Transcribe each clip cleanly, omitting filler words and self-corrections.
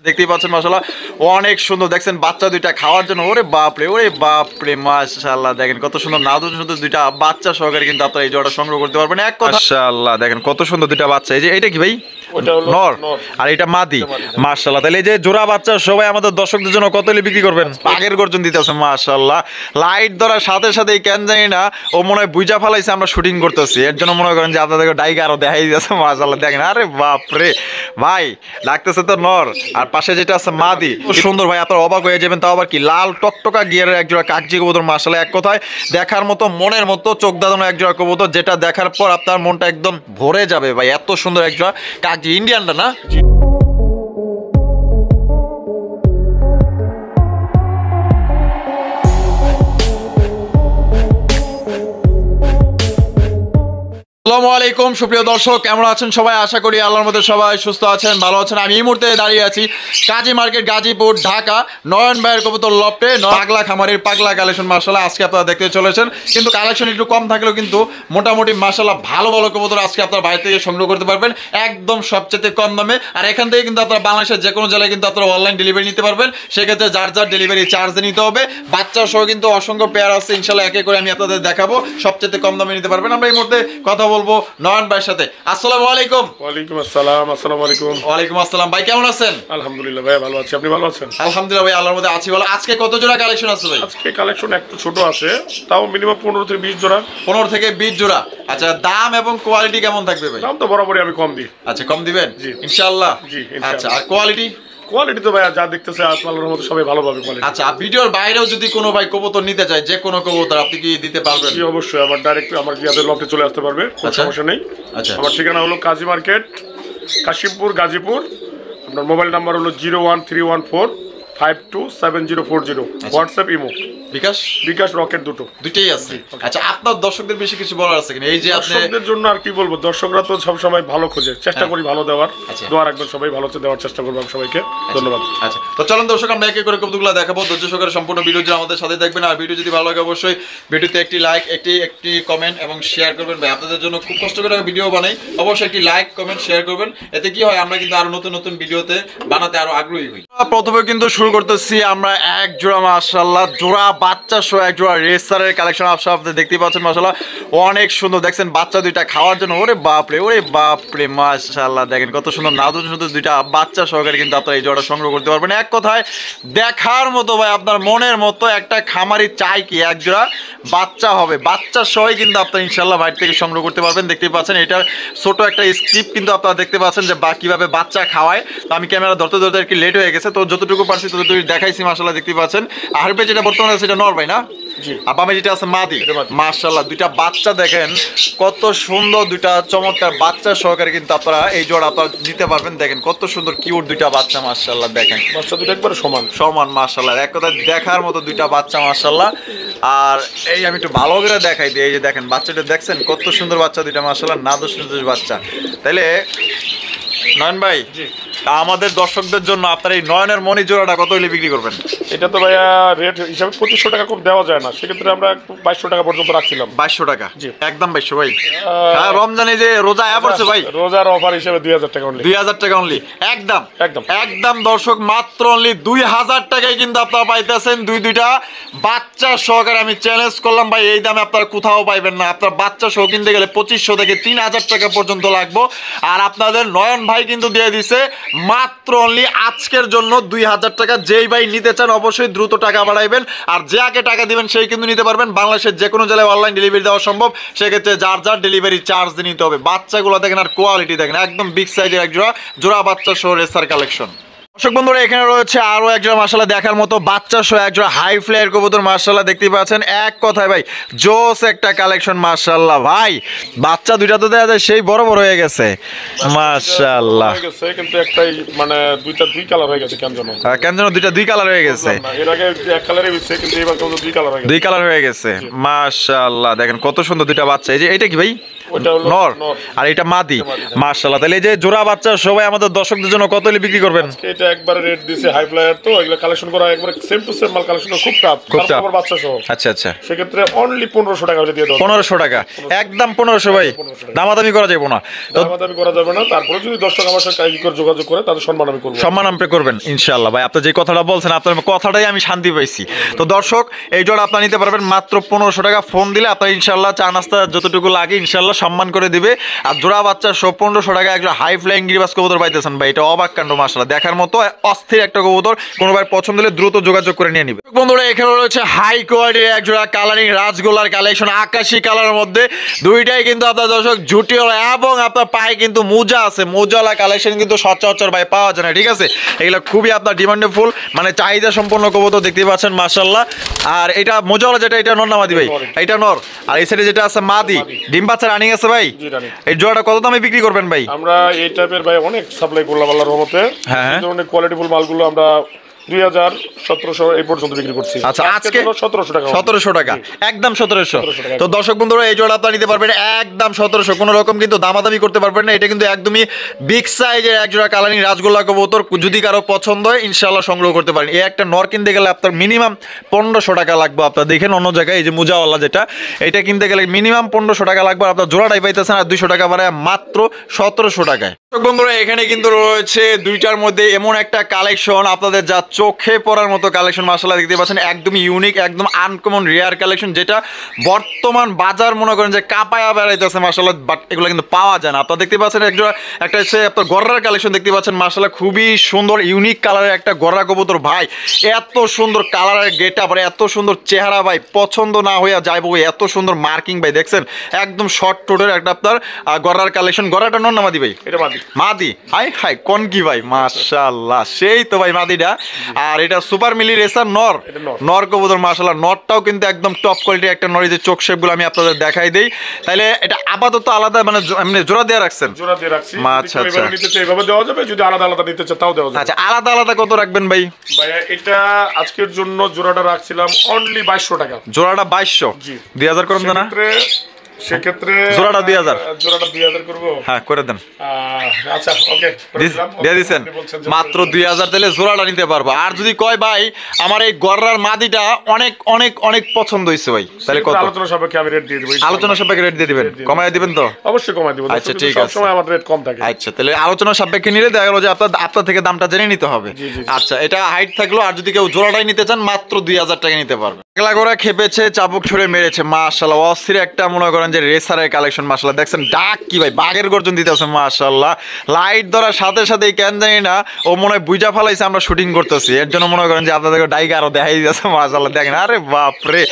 দেখতেই পাচ্ছেন মাশাআল্লাহ অনেক সুন্দর দেখছেন বাচ্চা দুইটা খাওয়ার জন্য ওরে বাপরে মাশাআল্লাহ দেখেন কত সুন্দর নাদুন সুন্দর দুইটা বাচ্চা সহকারে কিন্তু আপনারা এই জোড়াটা সংগ্রহ করতে পারবেন এক কথা মাশাআল্লাহ দেখেন কত সুন্দর দুইটা বাচ্চা এই যে এটা কি ভাই নর আর এটা মাদি মাশাআল্লাহ তাহলে এই যে জোড়া বাচ্চা সবাই আমাদের দর্শকদের জন্য কত হলে বিক্রি করবেন আগের গর্জন দিতে আছে মাশাআল্লাহ লাইট ধরার সাথে সাথে এই কেন জানি না ও মনে হয় বুঝা ফেলাইছে আমরা শুটিং করতেছি এর জন্য মনে করেন যে আপনাদের ডাইকা আরো দেখাই দিয়েছে মাশাআল্লাহ দেখেন আরে বাপরে ভাই লাগতেছে তো নর আর পাশে যেটা আছে মাদি খুব সুন্দর ভাই আপনারা অবাক হয়ে যাবেন তাও আবার কি লাল টকটকা গিয়ারের একজোড়া কাকজি কবুতর মাশাআল্লাহ এক কথায় দেখার মতো মনের মতো চোখ দাঁড়ানো একজোড়া কবুতর যেটা দেখার পর আপনার মনটা একদম ভরে যাবে ভাই এত সুন্দর একজোড়া কাকজি ইন্ডিয়ানটা না আসসালামু আলাইকুম সুপ্রিয় দর্শক কেমন আছেন সবাই আশা করি আল্লাহর মধ্যে সবাই সুস্থ আছেন ভালো আছেন আমি এই মুহূর্তে দাঁড়িয়ে আছি কাজী মার্কেট গাজীপুর ঢাকা নয়ন ভাইয়ের কবুতর লফটে পাগলা খামারের পাগলা কালেকশন মাশাআল্লাহ আজকে আপনারা দেখতে চলেছেন কিন্তু কালেকশন একটু কম থাকলেও কিন্তু মোটামুটি মাশাআল্লাহ ভালো ভালো কবুতর আজকে আপনারা বাইরে থেকে সংগ্রহ করতে পারবেন একদম সবচেয়ে কম দামে আর এখান থেকে কিন্তু আপনারা বাংলাদেশের যে কোনো জেলায় কিন্তু আপনারা অনলাইন ডেলিভারি নিতে পারবেন সেক্ষেত্রে যার ডেলিভারি চার্জ নিতে হবে বাচ্চা সহ কিন্তু অসংখ্য পেয়ার আছে ইনশাআল্লাহ একে করে আমি আপনাদের দেখাবো সবচেয়ে কম দামে নিতে পারবেন আমরা এই মুহূর্তে কথা বলবো নয়ন ভাইয়ের সাথে আসসালামু আলাইকুম ওয়ালাইকুম আসসালাম আসসালামু আলাইকুম ওয়ালাইকুম আসসালাম ভাই কেমন আছেন আলহামদুলিল্লাহ ভাই ভালো আছি আপনি ভালো আছেন আলহামদুলিল্লাহ ভাই আল্লাহর মধ্যে আছি ভালো আজকে কত জোড়া কালেকশন আছে ভাই আজকে কালেকশন একটু ছোট আছে তাও মিনিমাম 15 থেকে 20 জোড়া 15 থেকে 20 জোড়া আচ্ছা দাম এবং কোয়ালিটি কেমন থাকবে ভাই দাম তো বরাবরই আমি কম দিই আচ্ছা কম দিবেন জি ইনশাআল্লাহ জি ইনশাআল্লাহ আচ্ছা আর কোয়ালিটি কোয়ালিটি তো ভাই যা দেখতেছে আল্লাহর রহমতে সবাই ভালো পাবে কোয়ালিটি আচ্ছা ভিডিওর বাইরেও যদি কোনো ভাই কবুতর নিতে চায় যে কোনো কবুতর আপনি কি দিতে পারবেন জি অবশ্যই আমার ডাইরেক্ট আমার ইয়াদের লফটে চলে আসতে পারবে কোনো সমস্যা নেই আচ্ছা আমার ঠিকানা হলো কাজী মার্কেট কাশিমপুর গাজীপুর আপনার মোবাইল নাম্বার হলো 01314527040 হোয়াটসঅ্যাপ ইমো বিকাশ রকেট দুটোই আছে আচ্ছা আপনার দর্শকদের বেশি কিছু বলার আছে কিনা এই যে আপনি দর্শকদের জন্য আর কি বলবো দর্শকরা তো সব সময় ভালো খোঁজে চেষ্টা করি ভালো দেওয়ার দোয়া রাখবেন সবাই ভালো দেওয়ার চেষ্টা করবো সবাইকে ধন্যবাদ আচ্ছা তো চলুন দর্শক আমরা একে করে কবুতরগুলো দেখাবো ধৈর্য সহকারে সম্পূর্ণ ভিডিও জুড়ে আমাদের সাথে দেখবেন আর ভিডিও যদি ভালো লাগে অবশ্যই ভিডিওতে একটি লাইক একটি কমেন্ট এবং শেয়ার করবেন ভাই আপনাদের জন্য খুব কষ্ট করে ভিডিও বানাই অবশ্যই একটি লাইক কমেন্ট শেয়ার করবেন এতে কি হয় আমরা কিন্তু আরো নতুন নতুন ভিডিওতে বানাতে আরো আগ্রহী হই প্রথমে কিন্তু শুরু করতেছি আমরা এক জোড়া মাশাআল্লাহ জোড়া বাচ্চা সহ এক জোড়া রেসারের কালেকশন আপনারা দেখতেই পাচ্ছেন মাশাআল্লাহ অনেক সুন্দর দেখছেন বাচ্চা দুইটা খাওয়ার জন্য ওরে বাপরে মাশাআল্লাহ দেখেন কত সুন্দর নাদুন সুন্দর দুইটা বাচ্চা সহকারে কিন্তু আপনারা এই জোড়া সংগ্রহ করতে পারবেন এক কথায় দেখার মতো ভাই আপনার মনের মতো একটা খামারি চাই কি এক জোড়া বাচ্চা হবে বাচ্চা সহই কিন্তু আপনারা ইনশাআল্লাহ বাইরে থেকে সংগ্রহ করতে পারবেন দেখতেই পাচ্ছেন এটার ছোট একটা স্ক্রিপ কিন্তু আপনারা দেখতে পাচ্ছেন যে কিভাবে বাচ্চা খাওয়ায় তো আমি ক্যামেরা ধরতে আর কি লেট হয়ে গেছে তো যতটুকু পারছি ততটুকু দেখাইছি মাশাআল্লাহ দেখতে পাচ্ছেন আর যেটা বর্তমানে আছে সেটা নর ভাই না আবামে যেটা আছে মাদি মাশাআল্লাহ দুইটা বাচ্চা দেখেন কত সুন্দর দুইটা চমৎকার বাচ্চা সহকারে কিন্তু আপনারা এই জোড়া আপনারা নিতে পারবেন দেখেন কত সুন্দর কিউট দুইটা বাচ্চা মাশাআল্লাহ দেখেন বাচ্চা দুটো একবারে সমান মাশাআল্লাহ এক কথা দেখার মতো দুইটা বাচ্চা মাশাআল্লাহ আর এই আমি একটু ভালো করে দেখাই দিই এই যে দেখেন বাচ্চাটা দেখছেন কত সুন্দর বাচ্চা দুইটা মাশাআল্লাহ নাদুস সুন্দর বাচ্চা তাইলে নয়ন ভাই আমাদের দর্শকদের জন্য আপনার এই নয়নের মণি জোড়াটা কত হলে বিক্রি করবেন এটা তো ভাইয়া রেট হিসাবে 2500 টাকা কম দেওয়া যায় না সেক্ষেত্রে আমরা 2200 টাকা পর্যন্ত রাখছিলাম 2200 টাকা জি একদম 2200 ভাই হ্যাঁ রমজানে যে রোজা আয়া পড়ছে ভাই রোজার অফার হিসাবে 2000 টাকা অনলি 2000 টাকা অনলি একদম দর্শক মাত্র অনলি 2000 টাকায় কিন্তু আপনারা পাইতেছেন দুইটা বাচ্চা সহকারে আমি চ্যালেঞ্জ করলাম ভাই এই দামে আপনারা কোথাও পাইবেন না আপনার বাচ্চা সহ কিনতে গেলে 2500 থেকে 3000 টাকা পর্যন্ত লাগবে আর আপনাদের নয়ন ভাই কিন্তু দিয়ে দিছে মাত্র অনলি আজকের জন্য 2000 টাকা যেই ভাই নিতে চান অবশ্যই দ্রুত টাকা বাড়াইবেন আর যে আগে টাকা দিবেন সেই কিন্তু নিতে পারবেন বাংলাদেশের যে কোনো জেলায় অনলাইন ডেলিভারি দেওয়া সম্ভব সেক্ষেত্রে যার ডেলিভারি চার্জ নিতে হবে বাচ্চাগুলো দেখেন আর কোয়ালিটি দেখেন একদম বিগ সাইজের এক জোড়া বাচ্চা সহ রেসার কালেকশন দর্শক বন্ধুরা এখানে রয়েছে আরো একজোড়া মাশাআল্লাহ দেখার মতো বাচ্চা সহ একজোড়া হাই ফ্লায়ার কবুতর মাশাআল্লাহ দেখতেই পাচ্ছেন এক কথায় ভাই জোস একটা কালেকশন মাশাআল্লাহ ভাই বাচ্চা দুইটা তো দেখা যায় সেই বড় হয়ে গেছে মাশাআল্লাহ কিন্তু একটাই মানে দুই কালার হয়ে গেছে কেন জানো দুই কালার হয়ে গেছে এর আগে এক কালারই হইছে কিন্তু এবার দুই কালার হয়ে গেছে মাশাআল্লাহ দেখেন কত সুন্দর দুইটা বাচ্চা এই যে এটা কি ভাই ওটা হলো নর নর। আর এটা মাদি। মাশাআল্লাহ, তাহলে এই যে জোড়া বাচ্চা সবাই আমাদের দর্শকদের জন্য কত হলে বিক্রি করবেন? এটা একবারে রেট দিছে হাই ফ্লায়ার, তো এগুলো কালেকশন করা একবারে সেম টু সেম মাল কালেকশন খুব টাফ, খুব tough। তারপর বাচ্চা সহ। আচ্ছা আচ্ছা, সেক্ষেত্রে অনলি 1500 টাকা হলে দিয়ে দাও। 1500 টাকা, একদম 1500 ভাই, 1500 টাকা। দামাদামি করা যাবে না। তো দামাদামি করা যাবে না, তারপরে যদি দর্শক আমার সাথে কাজ করে যোগাযোগ করে তাদের সম্মান আমি করব। সম্মান আপনি করবেন ইনশাআল্লাহ ভাই। আপনি যে কথাটা বলছেন আপনার কথাটাই আমি শান্তি পাইছি। তো দর্শক এই জোড়া আপনারা নিতে পারবেন মাত্র 1500 টাকা। ফোন দিলে আপনার ইনশাআল্লাহ চা নাস্তা যতটুকু লাগে ইনশাআল্লাহ সম্মান করে দিবে। আর জোড়া বাচ্চা সব 1500 টাকা একটা হাই ফ্লাইং গিরিবাস কবুতর পাইতেছেন ভাই, এটা অবাক কাণ্ড মাশাআল্লাহ, দেখার মতো অস্থির একটা কবুতর। কোনো ভাই পছন্দ হলে দ্রুত যোগাযোগ করে নিয়ে নিবে। বন্ধুরা এখানে রয়েছে হাই কোয়ালিটির এক জোড়া কালারিং রাজগোলার কালেকশন, আকাশি কালারের মধ্যে, দুইটাই কিন্তু আপনার দর্শক ঝুটিওয়ালা এবং আপনার পায়ে কিন্তু মোজা আছে। মোজাওয়ালা কালেকশন কিন্তু সচরাচর ভাই পাওয়া যায় না, ঠিক আছে? এগুলো খুবই আপনার ডিমান্ডেবল, মানে চাহিদা সম্পন্ন কবুতর দেখতে পাচ্ছেন মাশাআল্লাহ। আর এটা মোজাওয়ালা যেটা, এটা নর না মাদি ভাই? এটা নর। আর এই সাইডে যেটা আছে মাদি, ডিম বাচ্চা রানিং আছে ভাই। জি রানিং। এই জোড়াটা কত দামে বিক্রি করবেন ভাই? আমরা এই টাইপের ভাই অনেক সাপ্লাই করলাম আল্লাহর রহমতে। হ্যাঁ। এই ধরনের কোয়ালিটিফুল মালগুলো আমরা 2000 1700 এই পর্যন্ত বিক্রি করছি। আচ্ছা, আজকে 1700 টাকা। 1700 টাকা, একদম 1700। 1700 টাকা। তো দর্শক বন্ধুরা এই জোড়া আপনারা নিতে পারবেন একদম 1700, কোনো রকম কিন্তু দামাদামি করতে পারবেন না। এটা কিন্তু একদমই বিগ সাইজের এক জোড়া কালারিং রাজগোল্লা কবুতর, যদি কারো পছন্দ হয় ইনশাআল্লাহ সংগ্রহ করতে পারেন। এই একটা নর কিনতে গেলে আপনার মিনিমাম 1500 টাকা লাগবে। আপনারা দেখেন অন্য জায়গায় এই যে মুজাওয়ালা যেটা, এটা কিনতে গেলে মিনিমাম 1500 টাকা লাগবে। আপনার জোড়াটাই পাইতেছেন আর 200 টাকা বাড়ায় মাত্র 1700 টাকায়। দর্শক বন্ধুরা এখানে কিন্তু রয়েছে দুইটার মধ্যে এমন একটা কালেকশন আপনাদের যা চোখে পড়ার মতো কালেকশন মাশাআল্লাহ, দেখতে পাচ্ছেন একদম ইউনিক, একদম আনকমন রেয়ার কালেকশন, যেটা বর্তমান বাজার মনে করেন যে কাপায়া বেড়াইতেছে মাশাআল্লাহ, বাট এগুলো কিন্তু পাওয়া যায় না। আপনারা দেখতে পাচ্ছেন একটা হচ্ছে আপনার গররার কালেকশন দেখতে পাচ্ছেন মাশাআল্লাহ, খুবই সুন্দর ইউনিক কালারের একটা গররা কবুতর ভাই। এত সুন্দর কালারের গেটআপ আর এত সুন্দর চেহারা ভাই, পছন্দ না হইয়া যাইব। এত সুন্দর মার্কিং ভাই, দেখছেন একদম শর্ট টোটের একটা আপনার গররার কালেকশন। গররাটা নর না মাদি ভাই? এটা মাদি। মাদি। হাই হাই কোন কি ভাই, মাশাআল্লাহ সেই তো ভাই মাদিটা। আর এটা সুপার মিলি রেসার নর, নর কবুতর মাশাআল্লাহ। নরটাও কিন্তু একদম টপ কোয়ালিটির একটা নর, যে চোখ শেপগুলো আমি আপনাদের দেখাই দেই। তাহলে এটা আপাতত আলাদা মানে এমনি জোড়া দিয়ে রাখছেন? জোড়া দিয়ে রাখছি। আচ্ছা আচ্ছা, এভাবে নিতে চাই এভাবে দেওয়া যাবে, যদি আলাদা আলাদা নিতে চাই তাও দেওয়া যাবে। আচ্ছা আলাদা আলাদা কত রাখবেন ভাই? ভাইয়া এটা আজকের জন্য জোড়াটা রাখছিলাম অনলি 2200 টাকা। জোড়াটা 2200? জি। 2000 করুন না? সেক্ষেত্রে জোড়াটা 2000? জোড়াটা 2000 করব। হ্যাঁ করে দেন। আচ্ছা ওকে দিয়ে দিচ্ছেন মাত্র 2000, তাহলে জোড়াটা নিতে পারবো। আর যদি কয় ভাই আমার এই গররার মাদিটা অনেক অনেক অনেক পছন্দ হয়েছে ভাই, তাহলে কত? আলোচনা সাপেক্ষে আমি রেট দিয়ে দেব। আলোচনা সাপেক্ষে রেট দিয়ে দিবেন, কমায় দিবেন তো? অবশ্যই কমায় দেব। আচ্ছা ঠিক আছে, সবসময় আমার রেট কম থাকে। আচ্ছা তাহলে আলোচনা সাপেক্ষে নিলে দেখা গেল যে আপনার থেকে দামটা জেনে নিতে হবে। আচ্ছা এটা হাইট থাকলো, আর যদি কেউ জোড়াটাই নিতে চান মাত্র 2000 টাকা নিতে পারবে। একলা করে খেপেছে, চাবুক ছড়ে মেরেছে মাশাআল্লাহ, অস্থির একটা মনে করেন যে রেসারের কালেকশন মাশাআল্লাহ। দেখছেন ডাক কি ভাই, বাঘের গর্জন দিতেছে মাশাআল্লাহ। লাইট ধরার সাথে সাথেই কেন জানি না ও মনে হয় বুঝা ফেলাইছে আমরা শুটিং করতেছি, এর জন্য মনে করেন যে আপনাদেরকে ডাইকে আরো দেখাই দিতেছে মাশাআল্লাহ। দেখেন আরে বাপরে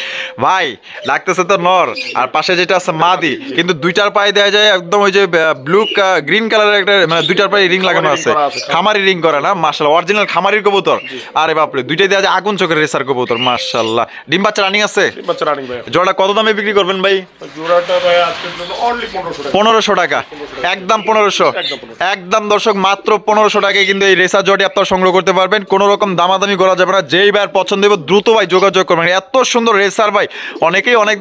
ভাই, লাগতেছে তো নর, আর পাশে যেটা আছে মাদি, কিন্তু দুইটার পায়ে দেওয়া যায় একদম ওই যে ব্লু গ্রিন কালারের একটা, মানে দুইটার পায়ে রিং লাগানো আছে, খামারি রিং করে না মাশাআল্লাহ, অরিজিনাল খামারির কবুতর। আরে বাপরে দুইটাই দেওয়া যায় আগুন চোখের রেসার কবুতর মাশাআল্লাহ। ডিম বাচ্চা রানিং আছে? ডিম বাচ্চা রানিং ভাই। জোড়া কত দামে বিক্রি করবেন ভাই? জোড়াটা ভাই আজকের জন্য অনলি 1500 টাকা। 1500 টাকা, একদম 1500, একদম দর্শক মাত্র 1500 টাকায় কিন্তু এই রেসার জোড়াটি আপনারা সংগ্রহ করতে পারবেন। কোনো রকম দামাদামি করা যাবে না, যেই ভাই পছন্দ হবে দ্রুত ভাই যোগাযোগ করবেন। এত সুন্দর রেসার ভাই, অনেকেই অনেক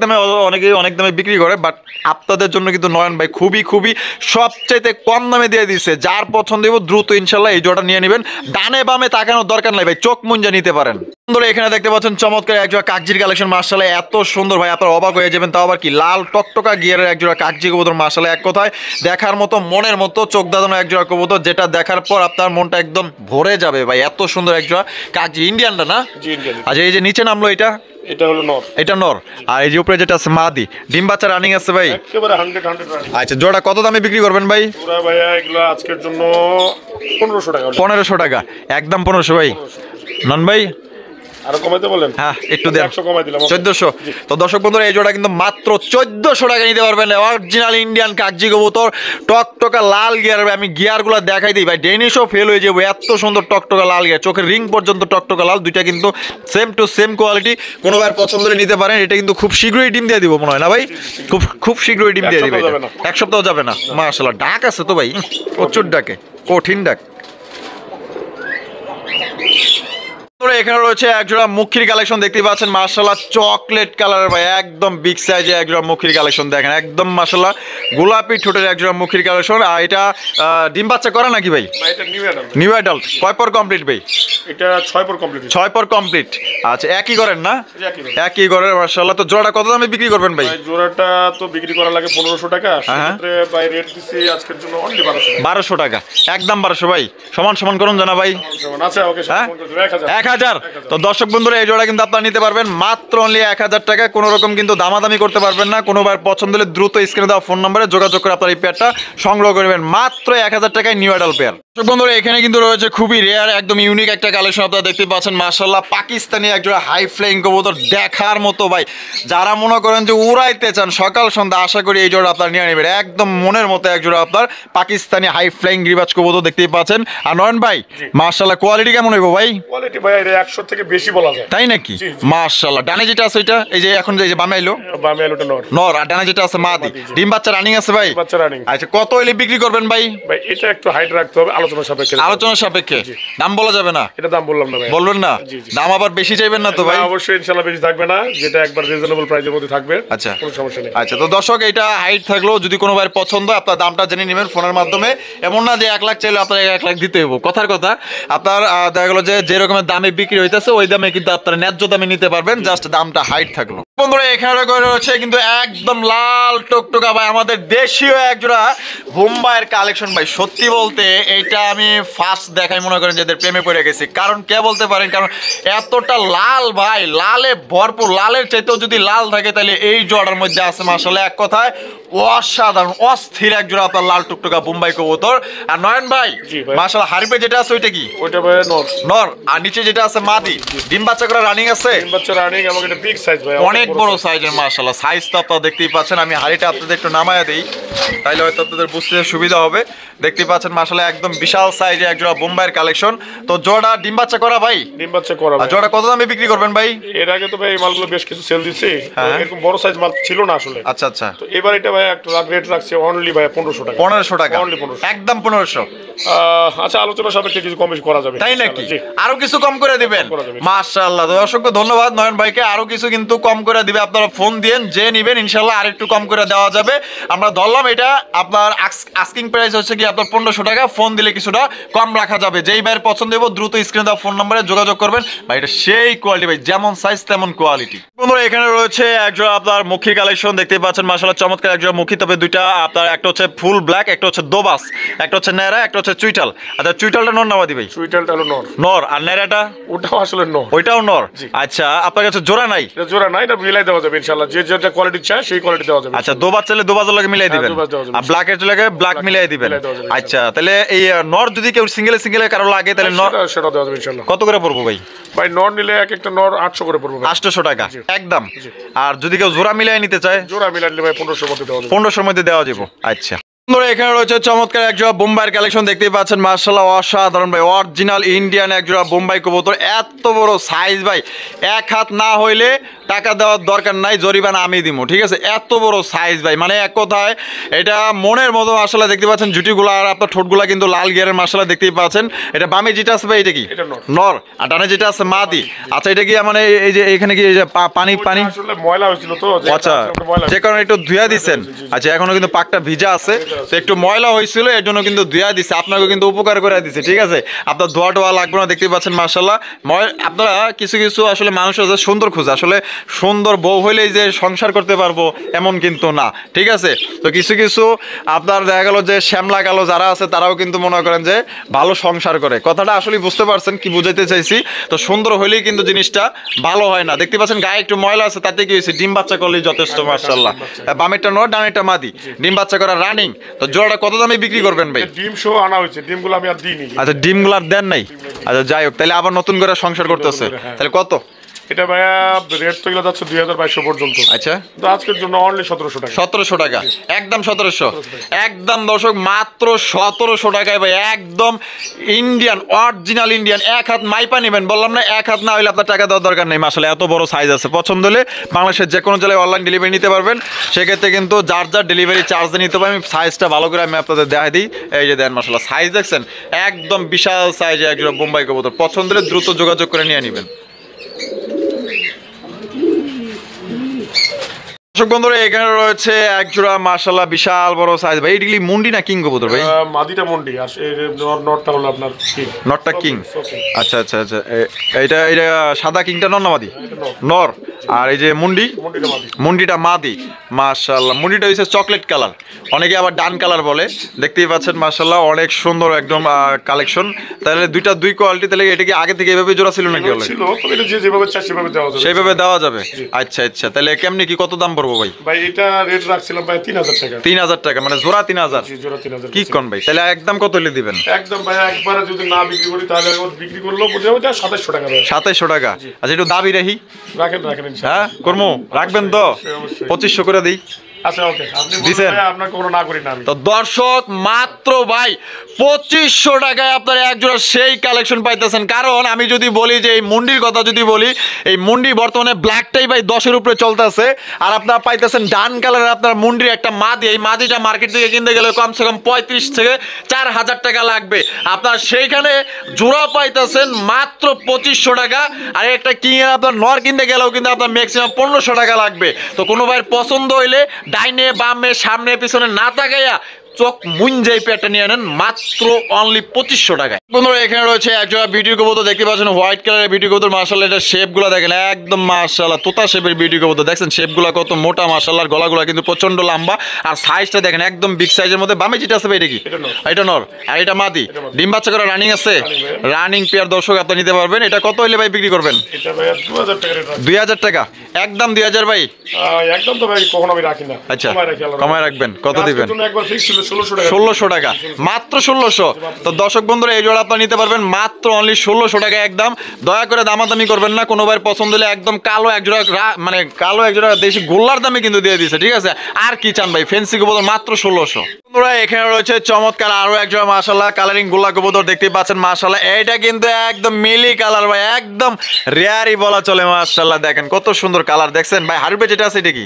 দামে বিক্রি করে, বাট আপনাদের জন্য কিন্তু নয়ন ভাই খুবই খুবই সবচাইতে কম দামে দিয়ে দিচ্ছে। যার পছন্দ হবে দ্রুত ইনশাল্লাহ এই জোড়াটা নিয়ে নেবেন, ডানে বামে তাকানোর দরকার নাই ভাই, চোখ মুঞ্জা নিতে পারেন। সুন্দর এখানে দেখতে পাচ্ছেন চমৎকার একজোড়া কাকজির কালেকশন মাশাআল্লাহ, এত সুন্দর ভাই আপনারা অবাক হয়ে যাবেন। তাও আবার কি লাল টকটকা গিয়ারের একজোড়া কাকজি কবুতর মাশাআল্লাহ, এক কথায় দেখার মতো মনের মতো চোখ দাদানো একজোড়া কবুতর, যেটা দেখার পর আপনার মনটা একদম ভরে যাবে ভাই। এত সুন্দর একজোড়া কাকজি, ইন্ডিয়ানটা না? জি ইন্ডিয়ান। আচ্ছা এই যে নিচে নামলো এটা, এটা হলো নর। এটা নর, আর এই যে উপরে যেটা আছে মাদি। ডিম বাচ্চা রানিং আছে ভাই? একেবারে 100 রানিং। আচ্ছা জোড়া কত দামে বিক্রি করবেন ভাই? পুরা ভাইয়া এগুলো আজকের জন্য 1500 টাকা। 1500 টাকা, একদম 1500 ভাই। নন ভাই আরো কমাইতে বলেন? হ্যাঁ একটু দেন, 100 কমাই দিলাম। 1400। তো দর্শক বন্ধুরা এই জোড়া কিন্তু মাত্র 1400 টাকা নিতে পারবেন। অরিজিনাল ইন্ডিয়ান কাকজি কবুতর, টকটকা লাল গিয়ার। আমি গিয়ারগুলো দেখাই দিই ভাই, ডেনিশও ফেল হয়ে যাবো, এত সুন্দর টকটকা লাল গিয়ার, চোখের রিং পর্যন্ত টকটকা লাল। দুইটা কিন্তু সেম টু সেম কোয়ালিটি, কোনো ভাই পছন্দ হলে নিতে পারেন। এটা কিন্তু খুব শীঘ্রই ডিম দিয়ে দিব মনে হয় না ভাই? খুব শীঘ্রই ডিম দিয়ে দিবে, এক সপ্তাহ যাবে না মাশাআল্লাহ। ডাক আছে তো ভাই, প্রচুর ডাকে, কঠিন ডাক। এখানে রয়েছে একজোড়া মুখির কালেকশন দেখতে পাচ্ছেন মাশাআল্লাহ চকলেট কালারের ভাই একদম বিগ সাইজে একজোড়া মুখির কালেকশন দেখেন একদম মাশাআল্লাহ গোলাপি ঠোঁটের একজোড়া মুখির কালেকশন। আর এটা ডিম বাচ্চা করে নাকি ভাই? এটা নিউ অ্যাডাল্ট কয় পর কমপ্লিট ভাই? এটা 6 পর কমপ্লিট। 6 পর কমপ্লিট। আচ্ছা একই করেন না? একই করেন মাশাআল্লাহ। তো জোড়াটা কত দামে বিক্রি করবেন ভাই? জোড়াটা তো বিক্রি করা লাগে 1500 টাকা, সেক্ষেত্রে ভাই রেট দিছি আজকের জন্য অনলি 1200 টাকা। একদম 1200 ভাই, সমান সমান করুন জানা ভাই। আচ্ছা ওকে, 1000। তো দর্শক বন্ধুরা এই জোড়া কিন্তু আপনারা নিতে পারবেন মাত্র অনলি 1000 টাকা। কোনো রকম কিন্তু দামাদামি করতে পারবেন না। কোনো ভাই পছন্দ হলে দ্রুত স্ক্রিনে দেওয়া ফোন নম্বরে যোগাযোগ করে আপনারা এই পেয়ারটা সংগ্রহ করবেন মাত্র 1000 টাকায় নিউ অ্যাডাল্ট পেয়ার। দর্শক বন্ধুরা এখানে কিন্তু রয়েছে খুবই রেয়ার একদম ইউনিক একটা কালেকশন আপনারা দেখতে পাচ্ছেন মাশাআল্লাহ পাকিস্তানি একজোড়া হাই ফ্লাইং কবুতর দেখার মতো ভাই। যারা মনে করেন যে উড়াইতে চান সকাল সন্ধ্যা আশা করি এই জোড়া আপনারা নিয়ে নেবেন একদম মনের মতো একজোড়া আপনার পাকিস্তানি হাই ফ্লাইং রিবাজ কবুতর দেখতেই পাচ্ছেন। আর নয়ন ভাই মাশাআল্লাহ কোয়ালিটি কেমন হইব ভাই? কোয়ালিটি ভাই এটা 100 থেকে বেশি বলা যায়। তাই নাকি? মাশাআল্লাহ। ডানে যেটা আছে ওইটা এই যে এখন যে বামে আইলো ওটা নর আর ডানে যেটা আছে মাদি। ডিম বাচ্চা রানিং আছে ভাই? বাচ্চা রানিং। আচ্ছা কত হইলে বিক্রি করবেন ভাই? ভাই এটা একটু হাইট রাখতে হবে আলোচনা সাপেক্ষে। আলোচনা সাপেক্ষে দাম বলা যাবে না? এটা দাম বললাম না ভাই। বলবেন না? দাম আবার বেশি চাইবেন না তো ভাই? অবশ্যই ইনশাআল্লাহ বেশি থাকবে না, যেটা একবার রিজনেবল প্রাইসের মধ্যে থাকবে। আচ্ছা কোনো সমস্যা নেই। আচ্ছা তো দর্শক এটা হাইট থাকলো যদি কোনো ভাই পছন্দ আপনার দামটা জেনে নেবেন ফোনের মাধ্যমে। এমন না যে 1 লাখ চাইলে আপনার 1 লাখ দিতে হইব, কথার কথা। আপনার দেখা গেলো যে রকমের দামে বিক্রি হইতেছে ওই দামে কিন্তু আপনারা ন্যায্য দামে নিতে পারবেন, জাস্ট দামটা হাইট থাকলো। বন্ধুরা এখানে রয়েছে কিন্তু একদম লাল টকটকা ভাই আমাদের দেশীয় একজোড়া বোম্বাইয়ের কালেকশন ভাই। সত্যি বলতে এইটা আমি ফার্স্ট দেখাই মনে করেন যে এদের প্রেমে পড়ে গেছি। কারণ কে বলতে পারেন, কারণ এতটা লাল ভাই, লালে ভরপুর। লালের চাইতেও যদি লাল থাকে তাহলে এই জোড়ার মধ্যে আছে মাশাআল্লাহ এক কথায় অসাধারণ অস্থির একজোড়া আপনার লাল টুকটুকা বোম্বাই কবুতর। আর নয়ন ভাই মাশাআল্লাহ হারিপে যেটা আছে ওইটা কি? ওইটা ভাই নর। আর নিচে যেটা আছে মাদি। ডিম বাচ্চা করে রানিং আছে? ডিম বাচ্চা রানিং এবং এটা বিগ সাইজ ভাই, অনেক বড় সাইজের মাশাআল্লাহ। সাইজ তো আপনারা দেখতেই পাচ্ছেন। আমি হাড়িটা আপনাদের একটু নামায়া দেই তাইলে হয়তো আপনাদের বুঝতে সুবিধা হবে। দেখতেই পাচ্ছেন মাশাআল্লাহ একদম বিশাল সাইজে একজোড়া বোম্বাইয়ের কালেকশন। তো জোড়া ডিম বাচ্চা করা ভাই? ডিম বাচ্চা করা। আর জোড়া কত দামে বিক্রি করবেন ভাই? এর আগে তো ভাই এই মালগুলো বেশ কিছু সেল দিছি, এরকম বড় সাইজ মাল ছিল না আসলে। আচ্ছা আচ্ছা। তো এবার এটা ভাই একটা রেট রাখছি অনলি ভাই 1500 টাকা। 1500 টাকা অনলি 1500, একদম 1500। আচ্ছা আলোচনা সাপেক্ষে কিছু কম বেশি করা যাবে। তাই নাকি? আরো কিছু কম করে দিবেন? মাশাআল্লাহ। অসংখ্য ধন্যবাদ নয়ন ভাইকে। আরো কিছু কিন্তু কম করে দিবে, আপনারা ফোন দিয়েন যে নিবেন ইনশাআল্লাহ আর একটু কম করে দেওয়া যাবে। আমরা ধরলাম এটা আপনার আস্কিং প্রাইস হচ্ছে কি আপনার 1500 টাকা। ফোন দিলে কিছুটা কম রাখা যাবে। যেই ভাইয়ের পছন্দ হবে দ্রুত স্ক্রিনে দেওয়া ফোন নম্বরে যোগাযোগ করবেন ভাই। এটা সেই কোয়ালিটি ভাই, যেমন সাইজ তেমন কোয়ালিটি। বন্ধুরা এখানে রয়েছে একজোড়া আপনার মুখী কালেকশন দেখতে পাচ্ছেন মাশাআল্লাহ চমৎকার একজোড়া মুখী। তবে দুইটা আপনার একটা হচ্ছে ফুল ব্ল্যাক, একটা হচ্ছে দোবাস, একটা হচ্ছে নেরা, একটা হচ্ছে চুইটাল। আচ্ছা চুইটালটা নর নামাদি ভাই? চুইটালটা হলো নর। নর। আর নেরাটা? ওটাও আসলে নর। ওইটাও নর। আচ্ছা আপনার কাছে জোড়া নাই? এটা জোড়া নাই, এটা মিলাই দেওয়া যাবে ইনশাআল্লাহ। যে যেটা কোয়ালিটি চাই সেই কোয়ালিটি দেওয়া যাবে। আচ্ছা দোবাস চাইলে দোবাসের লাগে মিলাই দিবেন, আর ব্ল্যাকের লাগে ব্ল্যাক মিলাই দিবেন। আচ্ছা তাহলে এই নর যদি কেউ সিঙ্গেলে কারো লাগে তাহলে নর সেটা দেওয়া যাবে ইনশাআল্লাহ। কত করে পড়বো ভাই? ভাই নর নিলে এক একটা নর 800 করে পড়বে। 800 টাকা একদম। আর যদি কেউ জোড়া মিলাই নিতে চায়? জোড়া মিলাই নিলে ভাই 1500 মধ্যে দেওয়া যাবে। 1500 মধ্যে দেওয়া যাবে। আচ্ছা বন্ধুরা এখানে রয়েছে চমৎকার একজোড়া বোম্বাইয়ের কালেকশন দেখতেই পাচ্ছেন মাশাআল্লাহ অসাধারণ ভাই। অরিজিনাল ইন্ডিয়ান একজোড়া বোম্বাই কবুতর। এত বড় সাইজ ভাই, এক হাত না হইলে টাকা দেওয়ার দরকার নাই, জরিমানা আমি দিব, ঠিক আছে? এত বড় সাইজ ভাই, মানে এক কথায় এটা মনের মতো মাশাআল্লাহ দেখতে পাচ্ছেন। জুটিগুলো আর আপনার ঠোঁটগুলো কিন্তু লাল গিয়ারের মাশাআল্লাহ দেখতেই পাচ্ছেন। এটা বামে যেটা আছে ভাই এটা কি? নর। আর ডানে যেটা আছে মাদি। আচ্ছা এটা কি মানে এই যে এখানে কি এই যে পানি আসলে ময়লা হয়েছিল তো, আচ্ছা যে কারণে একটু ধুয়া দিচ্ছেন? আচ্ছা এখনো কিন্তু পাকটা ভিজা আছে, তো একটু ময়লা হয়েছিল এর জন্য কিন্তু ধুয়া দিছে, আপনাকে কিন্তু উপকার করে দিছে, ঠিক আছে? আপনার ধোয়া টোয়া লাগবে না, দেখতে পাচ্ছেন মাশাআল্লাহ। আপনারা কিছু কিছু আসলে মানুষ আছে সুন্দর খুঁজে, আসলে সুন্দর বউ হইলেই যে সংসার করতে পারবো এমন কিন্তু না, ঠিক আছে? তো কিছু কিছু আপনার দেখা গেল যে শ্যামলা কালো যারা আছে তারাও কিন্তু মনে করেন যে ভালো সংসার করে। কথাটা আসলে বুঝতে পারছেন কি বুঝাইতে চাইছি? তো সুন্দর হইলেই কিন্তু জিনিসটা ভালো হয় না। দেখতে পাচ্ছেন গায়ে একটু ময়লা আছে, তাতে কি হয়েছে? ডিম বাচ্চা করলেই যথেষ্ট মাশাআল্লাহ। বামেরটা নয় ডানেরটা মাদি, ডিম বাচ্চা করা রানিং। তো জোড়াটা কত দামে বিক্রি করবেন ভাই? ডিম সহ আনা হয়েছে, ডিমগুলো আমি আর দিইনি। আচ্ছা ডিমগুলো আর দেন নাই? আচ্ছা যাই হোক, তাহলে আবার নতুন করে সংসার করতেছে, তাহলে কত? এটা ভাইয়া রেট তো যাচ্ছে 2200 পর্যন্ত। আচ্ছা, তো আজকের জন্য অনলি 1700 টাকা। 1700 টাকা, একদম 1700, একদম দর্শক মাত্র 1700 টাকায় ভাই, একদম ইন্ডিয়ান, অরিজিনাল ইন্ডিয়ান। এক হাত মাইপা নেবেন, বললাম না এক হাত না হইলে আপনার টাকা দেওয়ার দরকার নেই। আসলে এত বড় সাইজ আছে, পছন্দ হলে বাংলাদেশের যে কোনো জেলায় অনলাইন ডেলিভারি নিতে পারবেন। সেক্ষেত্রে কিন্তু যার যার ডেলিভারি চার্জ নিতে হবে। আমি সাইজটা ভালো করে আমি আপনাদের দেখাই দিই। এই যে দেন মাশাআল্লাহ, সাইজ দেখছেন একদম বিশাল সাইজে একজোড়া বোম্বাই কবুতর। পছন্দ হলে দ্রুত যোগাযোগ করে নিয়ে নেবেন। দর্শক বন্ধুরা, এখানে রয়েছে একজোড়া মাশাআল্লাহ বিশাল বড় সাইজ ভাই। এগুলি মুন্ডি না কিং কবুতর ভাই? মাদিটা মুন্ডি, আর নটটা হলো আপনার কিং। নটটা কিং, আচ্ছা আচ্ছা আচ্ছা। এটা সাদা কিংটা নর না মাদি? নর। আর এই যে মুন্ডিটা মাদি। মাশাআল্লাহ, মুন্ডিটা হচ্ছে চকলেট কালার, অনেকে আবার ডান কালার বলে। দেখতেই পাচ্ছেন মাশাআল্লাহ, অনেক সুন্দর একদম কালেকশন। তাহলে দুইটা দুই কোয়ালিটি। তাহলে এটা কি আগে থেকে এভাবে জোড়া ছিল নাকি? ছিল, তবে এটা যেভাবে চাই সেভাবে দেওয়া যাবে। সেইভাবে দেওয়া যাবে, আচ্ছা আচ্ছা। তাহলে কেমনি কি কত দাম পড়বো ভাই? ভাই এটা রেট রাখছিলাম ভাই 3000 টাকা। 3000 টাকা মানে জোড়া 3000? জোড়া 3000। কি কোন ভাই, তাহলে একদম কত হলে দিবেন? একদম ভাই একবারে যদি না বিক্রি করি তাহলে বিক্রি করলেও বুঝে যাবে 2700 টাকা। 2700 টাকা, আচ্ছা একটু দাবি রাখি। রাখেন ইনশাআল্লাহ। হ্যাঁ করবো, রাখবেন তো? 2500 করে দিই। আচ্ছা ওকে, আপনি বলেন আপনার কোনো না করি না আমি। তো দর্শক মাত্র ভাই 2500 টাকায় আপনারা এক জোড়া সেই কালেকশন পাইতেছেন। কারণ আমি যদি বলি যে এই মুন্ডির কথা যদি বলি, এই মুন্ডি বর্তমানে ব্ল্যাকটাই ভাই 10-এর উপরে চলতেছে। আর আপনারা পাইতেছেন ডান কালারের আপনার মুন্ডির একটা মাদি। এই মাদিটা মার্কেট থেকে কিনতে গেলে কমসে কম 35 থেকে 4000 টাকা লাগবে। আপনার সেইখানে জোড়া পাইতেছেন মাত্র 2500 টাকা। আর একটা কিনে আপনার নর কিনতে গেলেও কিন্তু আপনার ম্যাক্সিমাম 1500 টাকা লাগবে। তো কোনো ভাইয়ের পছন্দ হইলে ডাইনে বামে সামনে পিছনে না তাকাইয়া চোখ মুঞ্জাই পেটে নিয়ে নেন মাত্র অনলি 2500 টাকায়। বন্ধুরা, এখানে রয়েছে একজোড়া বিউটি কবুতর। দেখতে পাচ্ছেন হোয়াইট কালারের বিউটি কবুতর। মাশাআল্লাহ, এটা শেপগুলো দেখেন একদম মাশাআল্লাহ তোতা শেপের বিউটি কবুতর। দেখছেন শেপগুলো কত মোটা মাশাআল্লাহ, গলাগুলো কিন্তু প্রচন্ড লম্বা। আর সাইজটা দেখেন একদম বিগ সাইজের মধ্যে। বামে যেটা আছে এটা কি? এটা নর আর এটা মাদি। ডিম বাচ্চা করে রানিং আছে, রানিং পেয়ার। দর্শক আপনারা নিতে পারবেন। এটা কত হইলে ভাই বিক্রি করবেন? এটা ভাই 2000 টাকা রেট। 2000 টাকা, একদম 2000 ভাই। একদম তো ভাই কখনো আমি রাখি না। আচ্ছা কমায় রাখবেন, কত দিবেন? একবার ফিক্স ছিল 1600 টাকা। 1600 টাকা, মাত্র 1600। তো দর্শক বন্ধুরা, এই জোড়া আপনারা নিতে পারবেন মাত্র অনলি 1600 টাকা একদম। দয়া করে দামাদামি করবেন না। কোনো ভাইয়ের পছন্দ হলে একদম কালো একজোড়া, মানে কালো একজোড়া দেশি গোল্লার দামে কিন্তু দিয়ে দিচ্ছে, ঠিক আছে? আর কি চান ভাই, ফেন্সি কবুতর মাত্র 1600। বন্ধুরা, এখানে রয়েছে চমৎকার আরো একজোড়া মাশাআল্লাহ কালারিং গোল্লা কবুতর। দেখতেই পাচ্ছেন মাশাআল্লাহ, এইটা কিন্তু একদম মিলি কালার ভাই, একদম রেয়ারই বলা চলে। মাশাআল্লাহ দেখেন কত সুন্দর কালার। দেখছেন ভাই হারুপে যেটা আছে এটা কি?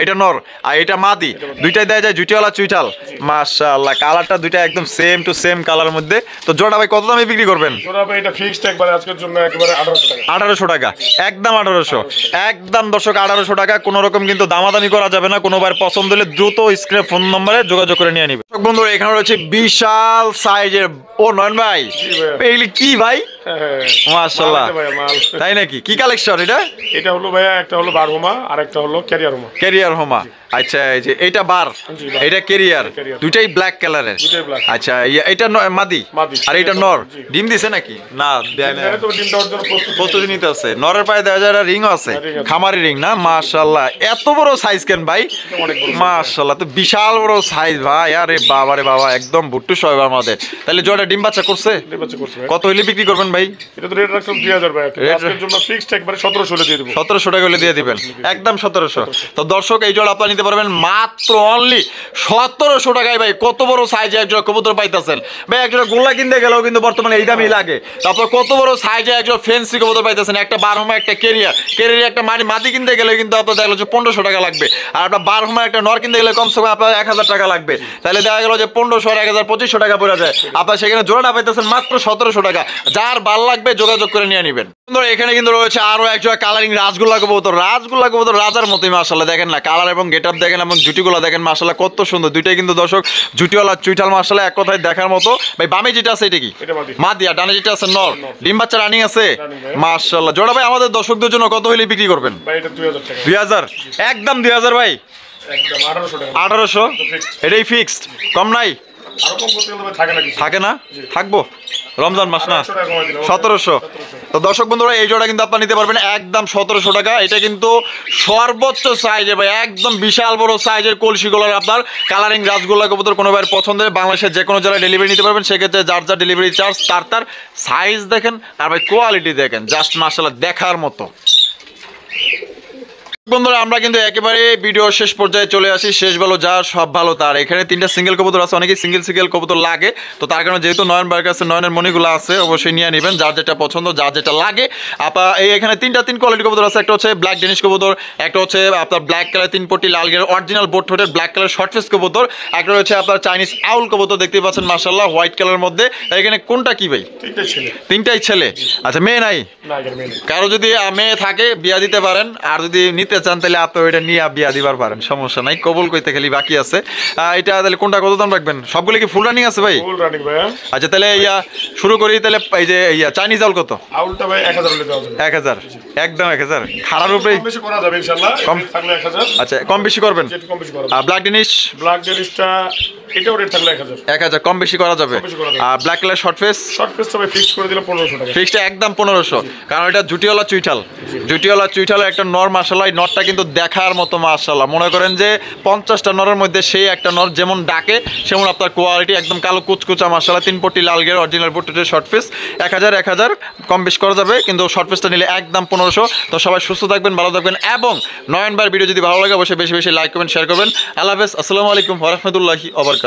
এটা নর আর এটা মাদি। দুইটাই দেয়া যায় জুটিওয়ালা চুইটাল। মাশাআল্লাহ, কালারটা দুইটা একদম সেম টু সেম কালার মধ্যে। তো জোড়া ভাই কত দামে বিক্রি করবেন? জোড়া ভাই এটা ফিক্সড একবারে আজকের জন্য একবারে 1800 টাকা। 1800 টাকা, একদম 1800, একদম দর্শক 1800 টাকা। কোনো রকম কিন্তু দামাদামি করা যাবে না। কোনো বার পছন্দ হলে দ্রুত স্ক্রিনে ফোন নম্বরে যোগাযোগ করে নিয়ে নিবে। বন্ধুরা, এখানে রয়েছে বিশাল সাইজের। ও নয়ন ভাই, এগুলি কি ভাই? মাশাআল্লাহ, তাই নাকি? কি কালেকশন এটা? এটা হলো ভাইয়া একটা হলো বারহোমা আর একটা হলো ক্যারিয়ার হোমা। ক্যারিয়ার হোমা, আচ্ছা। এই যে এটা বার, এটা ক্যারিয়ার, দুইটাই ব্ল্যাক কালারের। আচ্ছা, এটা মাদি আর এটা নর। ডিম দিছে নাকি? না দেয় না, প্রস্তুতি নিতে আছে। নরের পায়ে দেওয়া যায় রিংও আছে, খামারি রিং না? মাশাআল্লাহ, এত বড় সাইজ কেন ভাই? মাশাআল্লাহ, তো বিশাল বড় সাইজ ভাই। আরে বাবা রে বাবা, একদম ভুট্টু সবাই আমাদের। তাহলে জোড়া ডিম বাচ্চা করছে? কত হইলে বিক্রি করবেন ভাই? এটা তো রেট রাখলাম 2000 ভাই। আজকের জন্য ফিক্সড একবারে 1700 হলে দিয়ে দেব। 1700 টাকা হলে দিয়ে দিবেন, একদম 1700। তো দর্শক, এই জোড়া আপনারা নিতে পারবেন মাত্র অনলি 1700 টাকায় ভাই। কত বড় সাইজে একজোড়া কবুতর পাইতেছেন ভাই। একজোড়া গোল্লা কিনতে গেলেও কিন্তু বর্তমানে এই দামই লাগে। তারপর কত বড় সাইজে একজোড়া ফেন্সি কবুতর পাইতেছেন। একটা বারহমা, একটা ক্যারিয়ার একটা মাদি কিনতে গেলে কিন্তু আপনার দেখা গেল যে 1500 টাকা লাগবে। আর আপনার বারহমা একটা নর কিনতে গেলে কমসে কম আপনার 1000 টাকা লাগবে। তাহলে দেখা গেল যে 1500 আর 1000 2500 টাকা পড়ে যায়। আপনার সেখানে জোড়াটা পাইতেছেন মাত্র 1700 টাকা। যার ভাল লাগবে যোগাযোগ করে নিয়ে নেবেন। এখানে কিন্তু রয়েছে আরো একজোড়া কালারিং রাজগোল্লা কবুতর। রাজগোল্লা কবুতর রাজার মতোই মাশাআল্লাহ। দেখেন না কালার এবং গেটআপ দেখেন এবং জুটিগুলো দেখেন মাশাআল্লাহ কত সুন্দর। দুইটাই কিন্তু দর্শক জুটিওয়ালা চুইটাল মাশাআল্লাহ, এক কথায় দেখার মতো ভাই। বামে যেটা আছে এটা কি? মাদি। আর ডানে যেটা আছে নর। ডিম বাচ্চা রানিং আছে মাশাআল্লাহ। জোড়া ভাই আমাদের দর্শকদের জন্য কত হইলে বিক্রি করবেন? ভাই এটা 2000 টাকা। 2000, একদম 2000 ভাই। একদম 1800 টাকা। 1800, এটাই ফিক্সড, কম নাই? আরো কম করতে গেলে থাকে নাকি? থাকে না, থাকবো রমজান মাস না। 1700। তো দর্শক বন্ধুরা, এই জোড়া কিন্তু আপনারা নিতে পারবেন একদম 1700 টাকা। এটা কিন্তু সর্বোচ্চ সাইজে ভাই, একদম বিশাল বড় সাইজের কলসি গলার আপনার কালারিং রাজগোল্লা কবুতর। কোনো ভাইয়ের পছন্দের বাংলাদেশের যে কোনো জেলায় ডেলিভারি নিতে পারবেন। সেক্ষেত্রে যার যার ডেলিভারি চার্জ তার সাইজ দেখেন আর ভাই কোয়ালিটি দেখেন, জাস্ট মাশাআল্লাহ দেখার মতো। বন্ধুরা আমরা কিন্তু একেবারে ভিডিও শেষ পর্যায়ে চলে আসি। শেষ ভালো যা সব ভালো তার। এখানে 3টা সিঙ্গেল কবুতর আছে, অনেকেই সিঙ্গেল কবুতর লাগে, তো তার কারণে যেহেতু নয়ন ভাইয়ের কাছে নয়নের মণিগুলো আছে অবশ্যই নিয়ে নেবেন, যার যেটা পছন্দ যার যেটা লাগে। এখানে 3 কোয়ালিটি কবুতর আছে। একটা হচ্ছে ব্ল্যাক ডেনিশ কবুতর, একটা হচ্ছে আপনার ব্ল্যাক কালার 3 পট্টি লাল গের অরিজিনাল বোট ঠোঁটের ব্ল্যাক কালার শর্ট ফেস কবুতর, একটা হচ্ছে আপনার চাইনিজ আউল কবুতর দেখতে পাচ্ছেন মাশাআল্লাহ হোয়াইট কালারের মধ্যে। এখানে কোনটা কি ভাই? 3টাই ছেলে। আচ্ছা মেয়ে নাই? কারো যদি মেয়ে থাকে বিয়া দিতে পারেন, আর যদি নিতে চান তাহলে আপনি ওইটা নিয়ে বিয়া দিবার পারেন, সমস্যা নাই। কবুল কইতে খালি বাকি আছে। এটা তাহলে কোনটা কত দাম রাখবেন? সবগুলো কি ফুল রানিং আছে ভাই? ফুল রানিং ভাই। আচ্ছা তাহলে শুরু করি তাহলে। এই যে চাইনিজ আউল কত? আউলটা ভাই 1000 হলে দেওয়া যাবে। 1000 একদম 1000 খারার উপরে কম বেশি করা যাবে ইনশাআল্লাহ। কম থাকলে 1000। আচ্ছা কম বেশি করবেন। কম বেশি করা আর ব্ল্যাক ডেনিশ? ব্ল্যাক ডেনিশটা এটাও রেট থাকলে 1000। 1000 কম বেশি করা যাবে। আর black colour short face? Short face তবে ফিক্স করে দিলে 1500 টাকা। ফিক্সড একদম 1500, কারণ এটা জুটিওয়ালা চুইঠাল একটা নর মাশাআল্লাহ। এই নরটা কিন্তু দেখার মতো মাশাআল্লাহ। মনে করেন যে 50টা নরের মধ্যে সেই একটা নর যেমন ডাকে সেমন আপনার কোয়ালিটি একদম কালো কুচকুচা মাশাআল্লাহ। 3 পট্টি লাল গের অরিজিনাল বোটের শর্ট ফেস। 1000 কম বেশি করা যাবে, কিন্তু শর্ট ফেসটা নিলে একদম 1500। তো সবাই সুস্থ থাকবেন, ভালো থাকবেন, এবং নয়ন ভাইয়ের ভিডিও যদি ভালো লাগে অবশ্যই বেশি বেশি লাইক করবেন, শেয়ার করবেন। আল্লাহ হাফেজ, আসসালামু আলাইকুম ওয়া রাহমাতুল্লাহি ওয়া বারাকাতুহু।